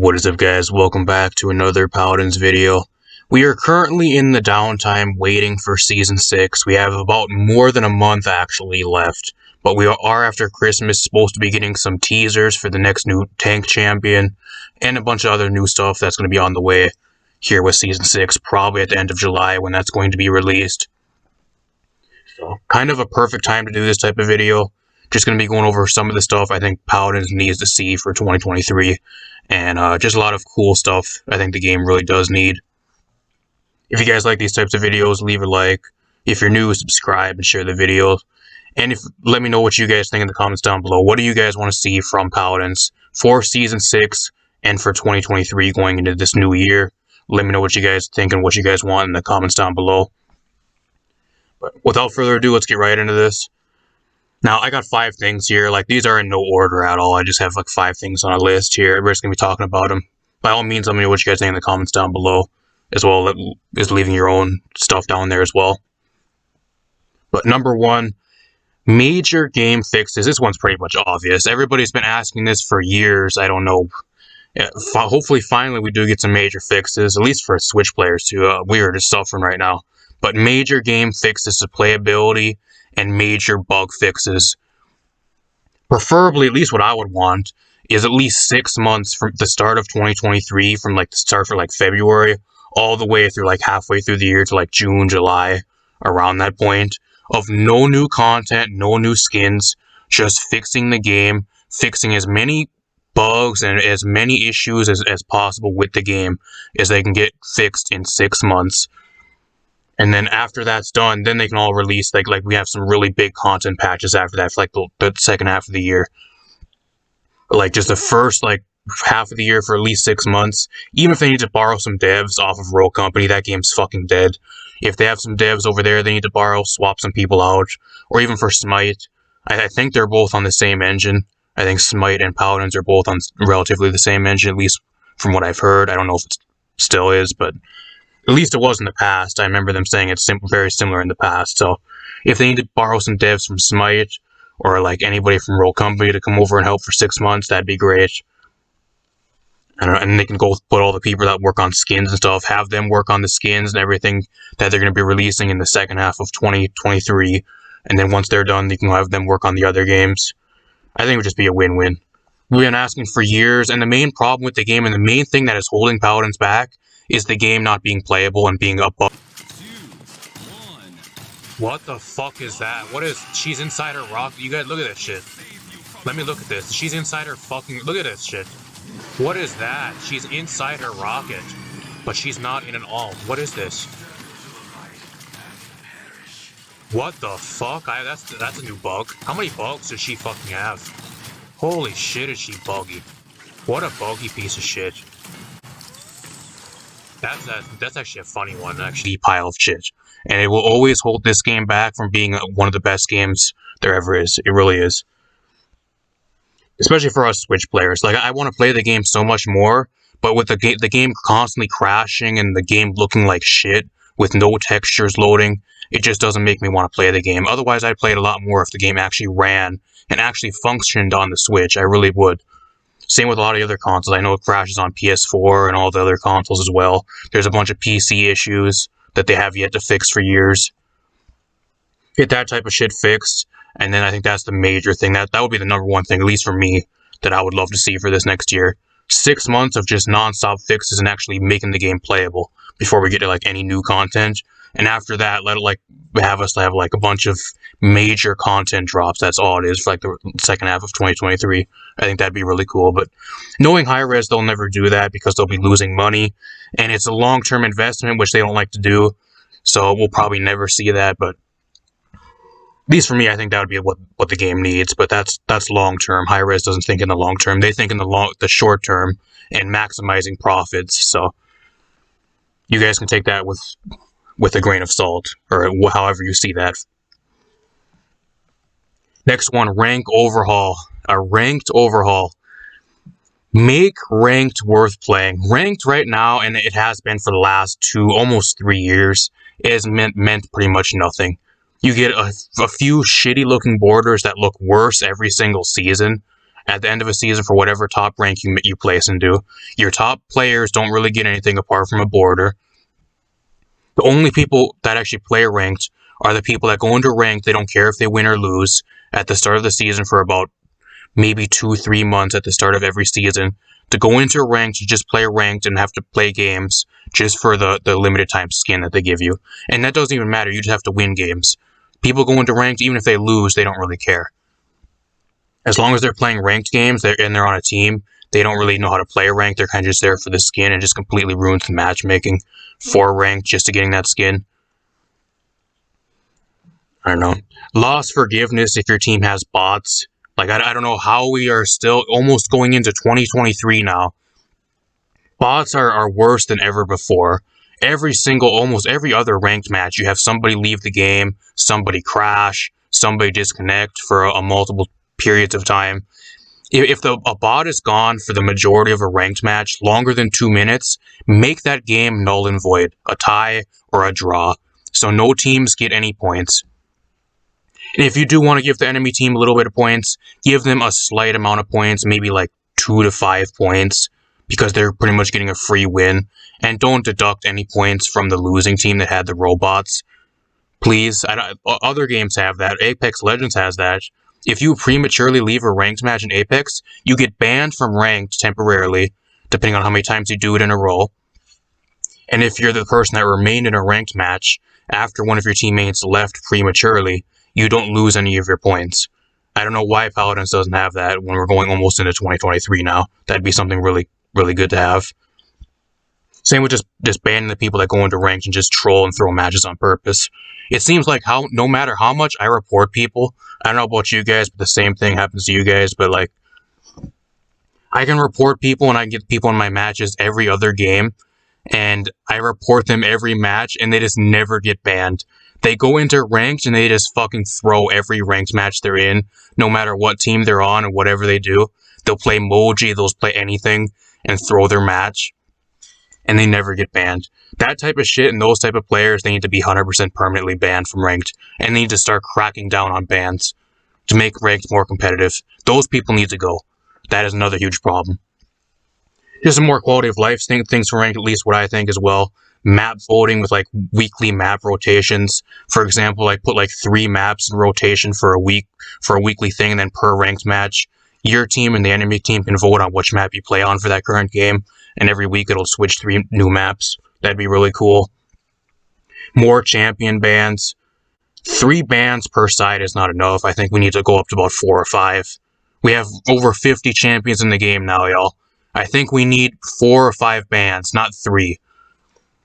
What is up, guys? Welcome back to another Paladins video. We are currently in the downtime waiting for Season 6. We have about more than a month actually left, but we are after Christmas supposed to be getting some teasers for the next new tank champion and a bunch of other new stuff that's going to be on the way here with Season 6, probably at the end of July when that's going to be released. So, kind of a perfect time to do this type of video. Just going to be going over some of the stuff I think Paladins needs to see for 2023. And just a lot of cool stuff I think the game really does need. If you guys like these types of videos, leave a like. If you're new, subscribe and share the video. And let me know what you guys think in the comments down below. What do you guys want to see from Paladins for Season 6 and for 2023 going into this new year? Let me know what you guys think and what you guys want in the comments down below. But without further ado, let's get right into this. Now, I got 5 things here. Like, these are in no order at all. I just have, like, 5 things on a list here. Everybody's going to be talking about them. By all means, let me know what you guys think in the comments down below, as well as leaving your own stuff down there as well. But number 1, major game fixes. This one's pretty much obvious. Everybody's been asking this for years. I don't know. Hopefully, finally, we do get some major fixes, at least for Switch players, too. We are just suffering right now. But major game fixes to playability and major bug fixes. Preferably, at least what I would want, is at least 6 months from the start of 2023, from like the start for like February, all the way through like halfway through the year to like June, July, around that point, of no new content, no new skins, just fixing the game, fixing as many bugs and as many issues as possible with the game as they can get fixed in 6 months. And then after that's done, then they can all release, like we have some really big content patches after that for, like, the second half of the year. Like, just the first, like, half of the year for at least 6 months. Even if they need to borrow some devs off of Rogue Company, that game's fucking dead. If they have some devs over there they need to borrow, swap some people out. Or even for Smite. I think they're both on the same engine. I think Smite and Paladins are both on relatively the same engine, at least from what I've heard. I don't know if it still is, but at least it was in the past. I remember them saying it's very similar in the past. So if they need to borrow some devs from Smite or like anybody from Rogue Company to come over and help for 6 months, that'd be great. I don't know, and they can go put all the people that work on skins and stuff, have them work on the skins and everything that they're going to be releasing in the second half of 2023. And then once they're done, they can have them work on the other games. I think it would just be a win-win. We've been asking for years, and the main problem with the game and the main thing that is holding Paladins back is the game not being playable and being above. What the fuck is that? What is... She's inside her rock? You guys, look at that shit. Let me look at this. She's inside her fucking... Look at this shit. What is that? She's inside her rocket, but she's not in an alt. What is this? What the fuck? That's a new bug. How many bugs does she fucking have? Holy shit, is she buggy. What a buggy piece of shit. That's actually a funny one, actually, pile of shit. And it will always hold this game back from being one of the best games there ever is. It really is. Especially for us Switch players. Like, I want to play the game so much more, but with the game constantly crashing and the game looking like shit with no textures loading, it just doesn't make me want to play the game. Otherwise, I'd play it a lot more if the game actually ran and actually functioned on the Switch. I really would. Same with a lot of the other consoles. I know it crashes on PS4 and all the other consoles as well. There's a bunch of PC issues that they have yet to fix for years. Get that type of shit fixed, and then I think that's the major thing. That would be the number one thing, at least for me, that I would love to see for this next year. 6 months of just non-stop fixes and actually making the game playable before we get to, like, any new content. And after that, let it, like, have us have, like, a bunch of major content drops. That's all it is for, like, the second half of 2023. I think that'd be really cool. But knowing Hi-rez, they'll never do that because they'll be losing money. And it's a long-term investment, which they don't like to do. So we'll probably never see that. But at least for me, I think that would be what the game needs. But that's long-term. Hi-rez doesn't think in the long-term. They think in the short-term and maximizing profits. So you guys can take that with a grain of salt, or however you see that. Next one, rank overhaul. A ranked overhaul. Make ranked worth playing. Ranked right now, and it has been for the last almost 3 years, it has meant pretty much nothing. You get a few shitty looking borders that look worse every single season, at the end of a season for whatever top rank you place into. Your top players don't really get anything apart from a border. The only people that actually play ranked are the people that go into ranked. They don't care if they win or lose at the start of the season for about maybe 2-3 months at the start of every season. To go into ranked, you just play ranked and have to play games just for the limited time skin that they give you. And that doesn't even matter. You just have to win games. People go into ranked, even if they lose, they don't really care. As long as they're playing ranked games and they're on a team, they don't really know how to play ranked. They're kind of just there for the skin and just completely ruins the matchmaking for ranked just to getting that skin. I don't know. Lost forgiveness if your team has bots. Like, I don't know how we are still almost going into 2023 now. Bots are worse than ever before. Almost every other ranked match, you have somebody leave the game, somebody crash, somebody disconnect for a multiple periods of time. If a bot is gone for the majority of a ranked match, longer than 2 minutes, make that game null and void, a tie or a draw, so no teams get any points. And if you do want to give the enemy team a little bit of points, give them a slight amount of points, maybe like 2 to 5 points, because they're pretty much getting a free win. And don't deduct any points from the losing team that had the robots. Please. Other games have that. Apex Legends has that. If you prematurely leave a ranked match in Apex, you get banned from ranked temporarily, depending on how many times you do it in a row. And if you're the person that remained in a ranked match after one of your teammates left prematurely, you don't lose any of your points. I don't know why Paladins doesn't have that when we're going almost into 2023 now. That'd be something really, really good to have. Same with just banning the people that go into ranked and just troll and throw matches on purpose. It seems like no matter how much I report people, I don't know about you guys, but the same thing happens to you guys, but like, I can report people and I can get people in my matches every other game, and I report them every match and they just never get banned. They go into ranked and they just fucking throw every ranked match they're in, no matter what team they're on and whatever they do. They'll play Moji, they'll play anything and throw their match, and they never get banned. That type of shit and those type of players, they need to be 100% permanently banned from ranked, and they need to start cracking down on bans to make ranked more competitive. Those people need to go. That is another huge problem. Just some more quality of life things for ranked, at least what I think as well. Map voting with like weekly map rotations. For example, like put like 3 maps in rotation for a week, for a weekly thing, and then per ranked match, your team and the enemy team can vote on which map you play on for that current game, and every week it'll switch 3 new maps. That'd be really cool. More champion bans. 3 bans per side is not enough. I think we need to go up to about 4 or 5. We have over 50 champions in the game now, y'all. I think we need 4 or 5 bans, not 3.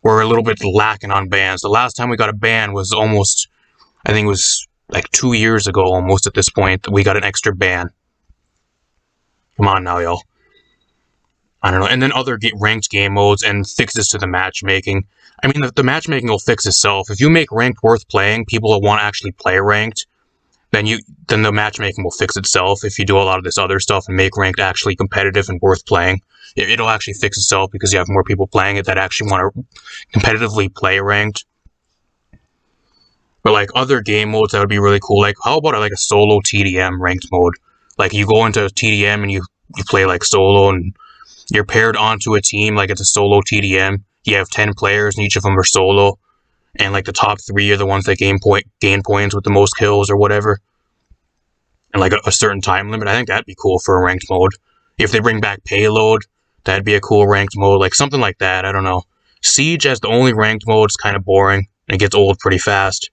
We're a little bit lacking on bans. The last time we got a ban was almost, I think it was like 2 years ago almost at this point, that we got an extra ban. Come on now, y'all. I don't know. And then other ranked game modes and fixes to the matchmaking. I mean, the matchmaking will fix itself. If you make ranked worth playing, people will want to actually play ranked, then the matchmaking will fix itself. If you do a lot of this other stuff and make ranked actually competitive and worth playing, it'll actually fix itself because you have more people playing it that actually want to competitively play ranked. But like other game modes, that would be really cool. Like, how about like a solo TDM ranked mode? Like, you go into TDM and you play like solo, and you're paired onto a team like it's a solo TDM. You have 10 players and each of them are solo, and like the top 3 are the ones that gain points with the most kills or whatever, and like a certain time limit. I think that'd be cool for a ranked mode. If they bring back payload, that'd be a cool ranked mode, like something like that. I don't know. Siege as the only ranked mode is kind of boring and it gets old pretty fast.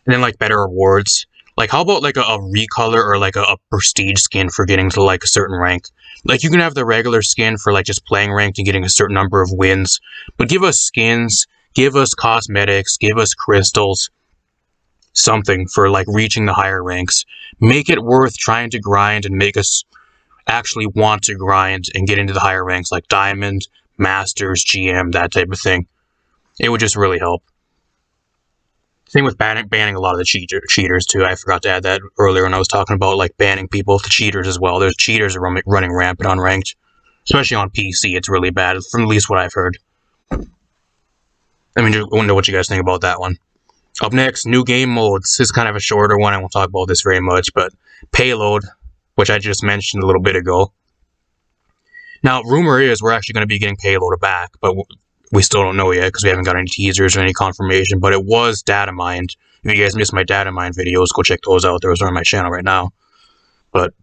And then like better rewards. Like, how about like a recolor or like a prestige skin for getting to like a certain rank? Like, you can have the regular skin for like just playing ranked and getting a certain number of wins, but give us skins, give us cosmetics, give us crystals, something for like reaching the higher ranks. Make it worth trying to grind and make us actually want to grind and get into the higher ranks like Diamond, Masters, GM, that type of thing. It would just really help. Same with banning a lot of the cheaters too. I forgot to add that earlier when I was talking about like banning people, the cheaters as well. There's cheaters running rampant on ranked, especially on PC. It's really bad, from at least what I've heard. I mean, I wonder what you guys think about that one. Up next, new game modes. This is kind of a shorter one. I won't talk about this very much, but payload. which I just mentioned a little bit ago. Now, rumor is we're actually going to be getting Payload back, but we still don't know yet because we haven't got any teasers or any confirmation, but it was data mined. If you guys missed my data mine videos, go check those out. Those are on my channel right now. But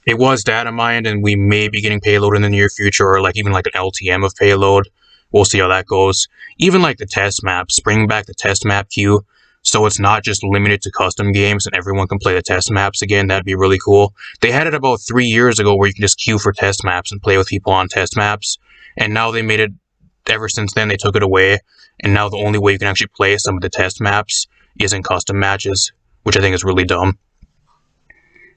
it was data mined, and we may be getting Payload in the near future, or like even like an LTM of Payload. We'll see how that goes. Even like the test maps, bring back the test map queue, so it's not just limited to custom games and everyone can play the test maps again. That'd be really cool. They had it about 3 years ago where you can just queue for test maps and play with people on test maps, and now they made it, ever since then they took it away, and now the only way you can actually play some of the test maps is in custom matches, which I think is really dumb.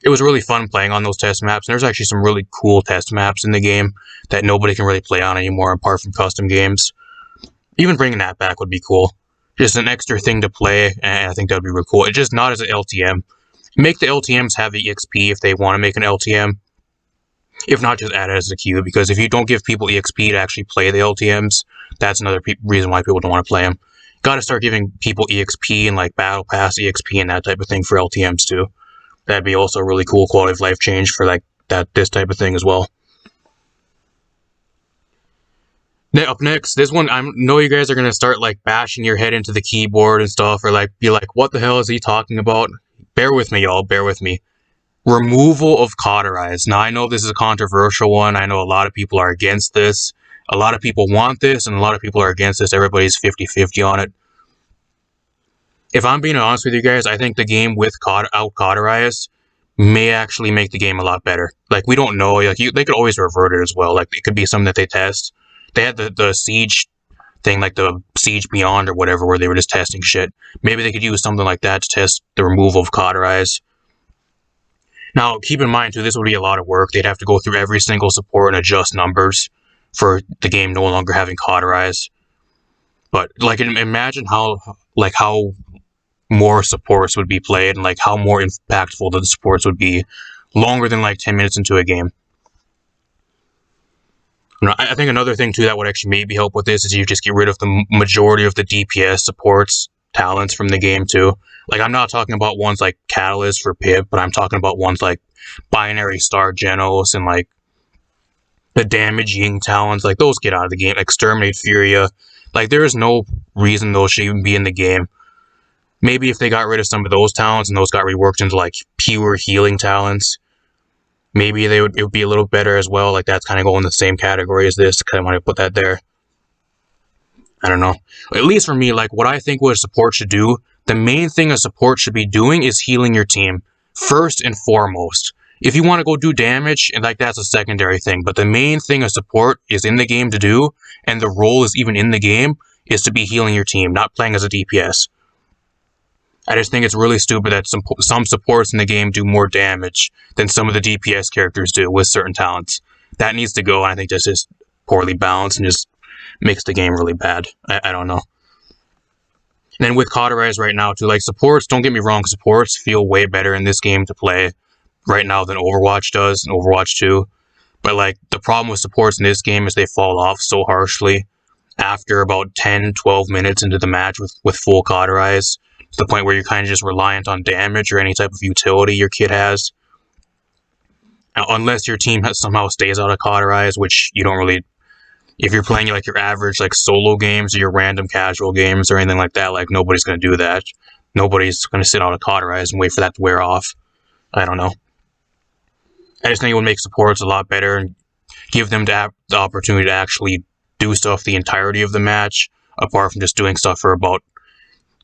It was really fun playing on those test maps, and there's actually some really cool test maps in the game that nobody can really play on anymore apart from custom games. Even bringing that back would be cool. Just an extra thing to play, and I think that would be really cool. It's just not as an LTM. Make the LTMs have the EXP if they want to make an LTM. If not, just add it as a queue, because if you don't give people EXP to actually play the LTMs, that's another reason why people don't want to play them. Gotta start giving people EXP and like Battle Pass EXP and that type of thing for LTMs too. That'd be also a really cool quality of life change for like this type of thing as well. Now, up next, this one, I know you guys are gonna start like bashing your head into the keyboard and stuff, or like be like, what the hell is he talking about? Bear with me, y'all, bear with me. Removal of Cauterize. Now, I know this is a controversial one. I know a lot of people are against this. A lot of people want this, and a lot of people are against this. Everybody's 50-50 on it. If I'm being honest with you guys, I think the game without Cauterize may actually make the game a lot better. Like, we don't know. Like, they could always revert it as well. Like, it could be something that they test. They had the Siege thing, like the Siege Beyond or whatever, where they were just testing shit. Maybe they could use something like that to test the removal of Cauterize. Now, keep in mind, too, this would be a lot of work. They'd have to go through every single support and adjust numbers for the game no longer having Cauterize. But, like, imagine how more supports would be played and, like, how more impactful the supports would be longer than, like, 10 minutes into a game. I think another thing, too, that would actually maybe help with this is you just get rid of the majority of the DPS supports talents from the game, too. Like, I'm not talking about ones like Catalyst for Pip, but I'm talking about ones like Binary Star Genos and, like, the Damage Ying talents. Like, those get out of the game. Exterminate Furia. Like, there is no reason those should even be in the game. Maybe if they got rid of some of those talents and those got reworked into, like, pure healing talents, maybe it would be a little better as well. Like, that's kind of going in the same category as this. Kind of want to put that there. I don't know. At least for me, like, what I think what a support should do, the main thing a support should be doing is healing your team. First and foremost. If you want to go do damage, and like that's a secondary thing, but the main thing a support is in the game to do, and the role is even in the game, is to be healing your team, not playing as a DPS. I just think it's really stupid that some supports in the game do more damage than some of the DPS characters do with certain talents. That needs to go, and I think that's just poorly balanced and just makes the game really bad. I don't know. And then with Cauterize right now, too, like, supports, don't get me wrong, supports feel way better in this game to play right now than Overwatch does, and Overwatch 2. But, like, the problem with supports in this game is they fall off so harshly after about 10-12 minutes into the match with full Cauterize, to the point where you're kind of just reliant on damage or any type of utility your kid has. Now, unless your team somehow stays out of Cauterize, which you don't really... If you're playing like your average like solo games or your random casual games or anything like that, like nobody's going to do that. Nobody's going to sit out of Cauterize and wait for that to wear off. I don't know. I just think it would make supports a lot better and give them the opportunity to actually do stuff the entirety of the match, apart from just doing stuff for about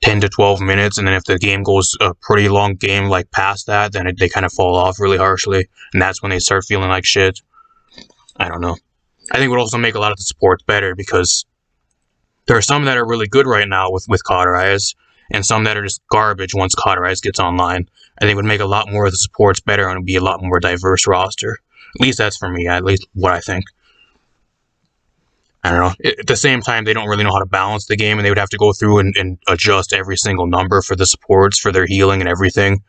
10 to 12 minutes, and then if the game goes a pretty long game like past that, then they kind of fall off really harshly, and that's when they start feeling like shit. I don't know. I think it would also make a lot of the supports better, because there are some that are really good right now with Cauterize, and some that are just garbage once Cauterize gets online. I think it would make a lot more of the supports better, and it would be a lot more diverse roster. At least that's for me, at least what I think. I don't know. At the same time, they don't really know how to balance the game, and they would have to go through and adjust every single number for the supports, for their healing and everything.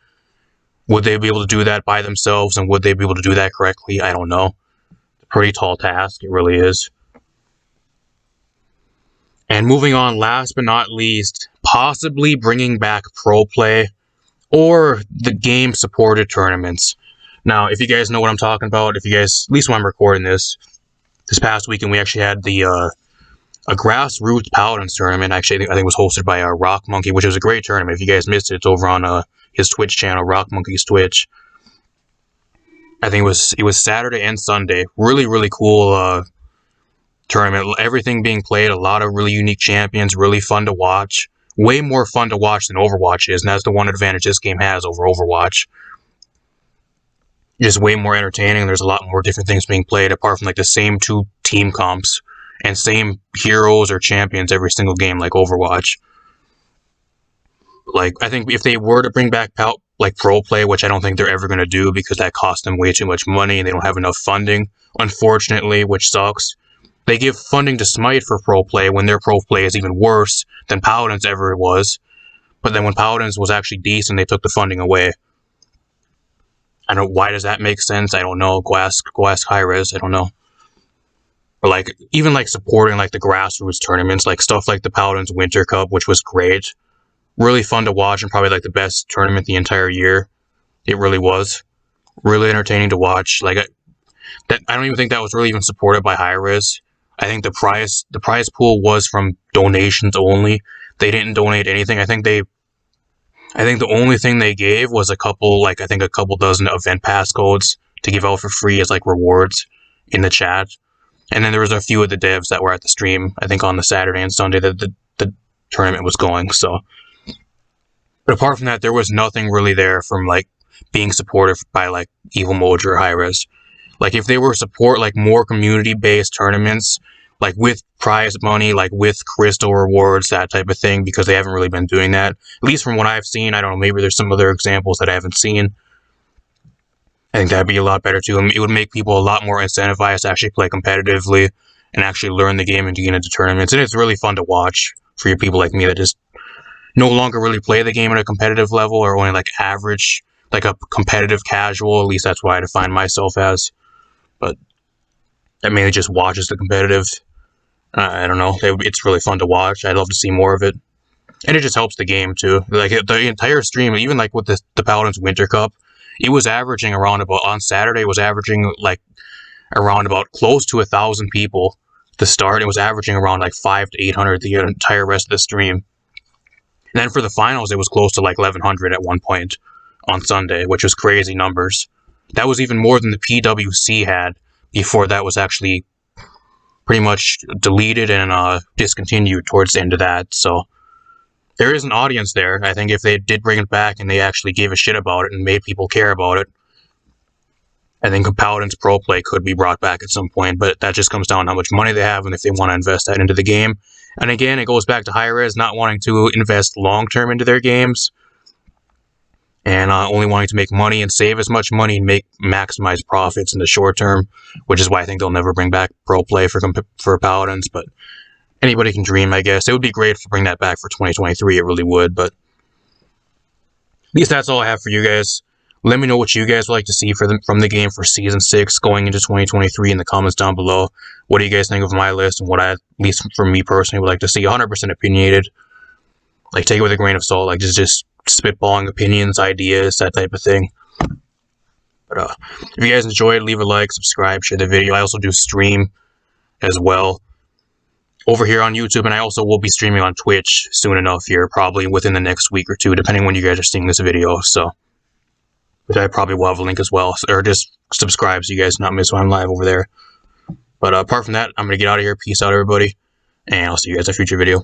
Would they be able to do that by themselves, and would they be able to do that correctly? I don't know. Pretty tall task, it really is. And moving on, last but not least, possibly bringing back pro play or the game supported tournaments. Now, if you guys know what I'm talking about, if you guys, at least when I'm recording this past weekend, we actually had the a grassroots Paladins tournament. Actually, I think it was hosted by Rock Monkey, which was a great tournament. If you guys missed it, it's over on his Twitch channel, Rock Monkey's Twitch. I think it was Saturday and Sunday. Really, really cool tournament. Everything being played, a lot of really unique champions, really fun to watch. Way more fun to watch than Overwatch is, and that's the one advantage this game has over Overwatch. Just way more entertaining. There's a lot more different things being played apart from like the same two team comps and same heroes or champions every single game like Overwatch. Like, I think if they were to bring back like pro play, which I don't think they're ever going to do because that costs them way too much money and they don't have enough funding, unfortunately, which sucks. They give funding to Smite for pro play when their pro play is even worse than Paladins ever was. But then when Paladins was actually decent, they took the funding away. I don't know, why does that make sense? I don't know. Go ask Hi-rez. I don't know. Or like, even like supporting like the grassroots tournaments, like stuff like the Paladins Winter Cup, which was great. Really fun to watch and probably like the best tournament the entire year. It really was. Really entertaining to watch. Like, I don't even think that was really even supported by Hi-rez. I think the prize pool was from donations only. They didn't donate anything. I think the only thing they gave was a couple dozen event pass codes to give out for free as like rewards in the chat. And then there was a few of the devs that were at the stream, I think on the Saturday and Sunday that the tournament was going. So, but apart from that, there was nothing really there from like being supported by like Evil Mojo or Hi-rez. Like, if they were support like more community-based tournaments, like with prize money, like with crystal rewards, that type of thing, because they haven't really been doing that. At least from what I've seen. I don't know, maybe there's some other examples that I haven't seen. I think that'd be a lot better too. It would make people a lot more incentivized to actually play competitively and actually learn the game and get into tournaments. And it's really fun to watch for your people like me that just no longer really play the game at a competitive level or only like average, like a competitive casual. At least that's what I define myself as. But that mainly just watches the competitive. I don't know. It's really fun to watch. I'd love to see more of it. And it just helps the game, too. Like, the entire stream, even like with the Paladins Winter Cup, it was averaging around about, on Saturday, it was averaging like around about close to 1,000 people to start. It was averaging around like 500 to 800 the entire rest of the stream. And then for the finals, it was close to like 1,100 at one point on Sunday, which was crazy numbers. That was even more than the PWC had before that was actually pretty much deleted and discontinued towards the end of that. So there is an audience there. I think if they did bring it back and they actually gave a shit about it and made people care about it, I think Paladins Pro Play could be brought back at some point, but that just comes down to how much money they have and if they want to invest that into the game. And again, it goes back to Hi-rez not wanting to invest long-term into their games and only wanting to make money and save as much money and maximize profits in the short term, which is why I think they'll never bring back Pro Play for Paladins, but anybody can dream, I guess. It would be great to bring that back for 2023, it really would, but at least that's all I have for you guys. Let me know what you guys would like to see from the game for Season 6 going into 2023 in the comments down below. What do you guys think of my list and what I, at least for me personally, would like to see? 100% opinionated. Like, take it with a grain of salt. Like, just spitballing opinions, ideas, that type of thing. But if you guys enjoyed, leave a like, subscribe, share the video. I also do stream as well over here on YouTube, and I also will be streaming on Twitch soon enough here, probably within the next week or two, depending when you guys are seeing this video. So, which I probably will have a link as well, or just subscribe so you guys not miss when I'm live over there. But apart from that, I'm gonna get out of here. Peace out, everybody, and I'll see you guys in a future video.